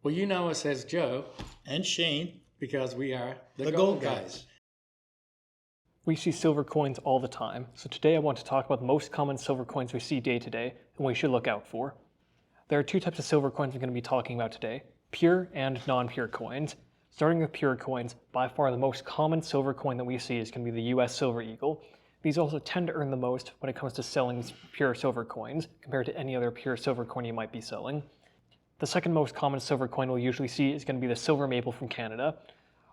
Well, you know us as Joe and Shane, because we are the Gold Guys. We see silver coins all the time, so today I want to talk about the most common silver coins we see day to day and what we should look out for. There are two types of silver coins I'm going to be talking about today, pure and non-pure coins. Starting with pure coins, by far the most common silver coin that we see is going to be the US Silver Eagle. These also tend to earn the most when it comes to selling pure silver coins compared to any other pure silver coin you might be selling. The second most common silver coin we'll usually see is going to be the silver maple from Canada.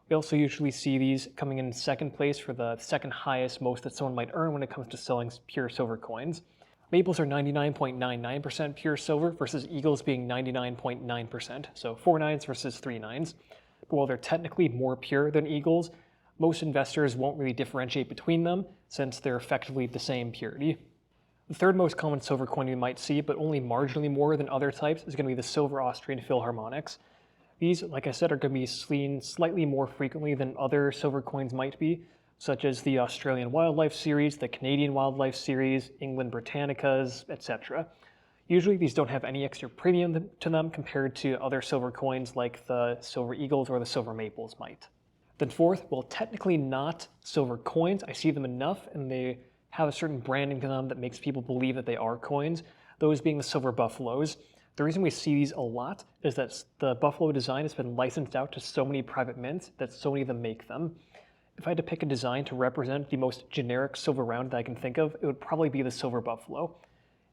We also usually see these coming in second place for the second highest most that someone might earn when it comes to selling pure silver coins. Maples are 99.99% pure silver versus eagles being 99.9%, so 4 nines versus 3 nines. But while they're technically more pure than eagles, most investors won't really differentiate between them since they're effectively the same purity. The third most common silver coin you might see, but only marginally more than other types, is going to be the silver Austrian Philharmonics. These, like I said, are going to be seen slightly more frequently than other silver coins might be, such as the Australian Wildlife Series, the Canadian Wildlife Series, England Britannicas, etc. Usually these don't have any extra premium to them compared to other silver coins like the silver eagles or the silver maples might. Then fourth, well, technically not silver coins. I see them enough and they have a certain branding to them that makes people believe that they are coins, those being the silver buffaloes. The reason we see these a lot is that the buffalo design has been licensed out to so many private mints that so many of them make them. If I had to pick a design to represent the most generic silver round that I can think of, it would probably be the silver buffalo.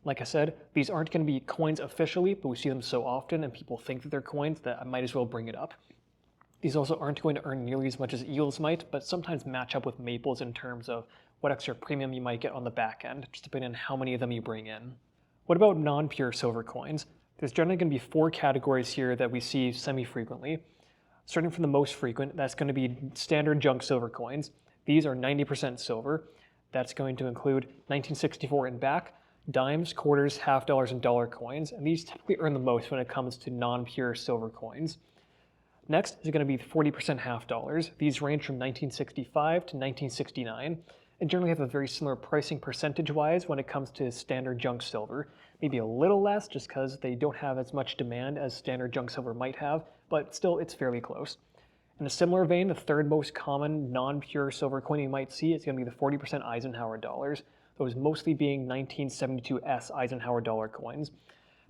Like I said, these aren't going to be coins officially, but we see them so often and people think that they're coins that I might as well bring it up. These also aren't going to earn nearly as much as eagles might, but sometimes match up with maples in terms of what extra premium you might get on the back end, just depending on how many of them you bring in. What about non-pure silver coins? There's generally going to be 4 categories here that we see semi-frequently. Starting from the most frequent, that's going to be standard junk silver coins. These are 90% silver. That's going to include 1964 and back, dimes, quarters, half dollars, and dollar coins, and these typically earn the most when it comes to non-pure silver coins. Next is going to be 40% half dollars. These range from 1965 to 1969 and generally have a very similar pricing percentage-wise when it comes to standard junk silver. Maybe a little less just because they don't have as much demand as standard junk silver might have, but still it's fairly close. In a similar vein, the third most common non-pure silver coin you might see is going to be the 40% Eisenhower dollars, those mostly being 1972S Eisenhower dollar coins.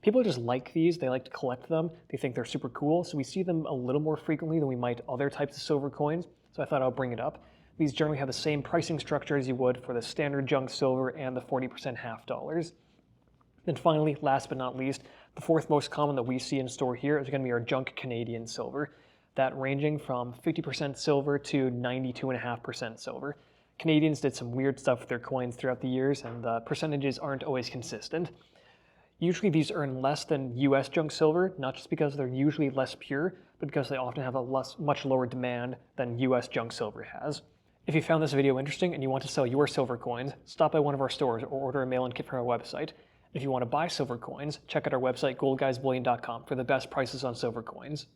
People just like these, they like to collect them, they think they're super cool, so we see them a little more frequently than we might other types of silver coins, so I thought I'll bring it up. These generally have the same pricing structure as you would for the standard junk silver and the 40% half dollars. Then finally, last but not least, the fourth most common that we see in store here is going to be our junk Canadian silver, that ranging from 50% silver to 92.5% silver. Canadians did some weird stuff with their coins throughout the years, and the percentages aren't always consistent. Usually these earn less than US junk silver, not just because they're usually less pure, but because they often have a much lower demand than US junk silver has. If you found this video interesting and you want to sell your silver coins, stop by one of our stores or order a mail-in kit from our website. If you want to buy silver coins, check out our website goldguysbullion.com for the best prices on silver coins.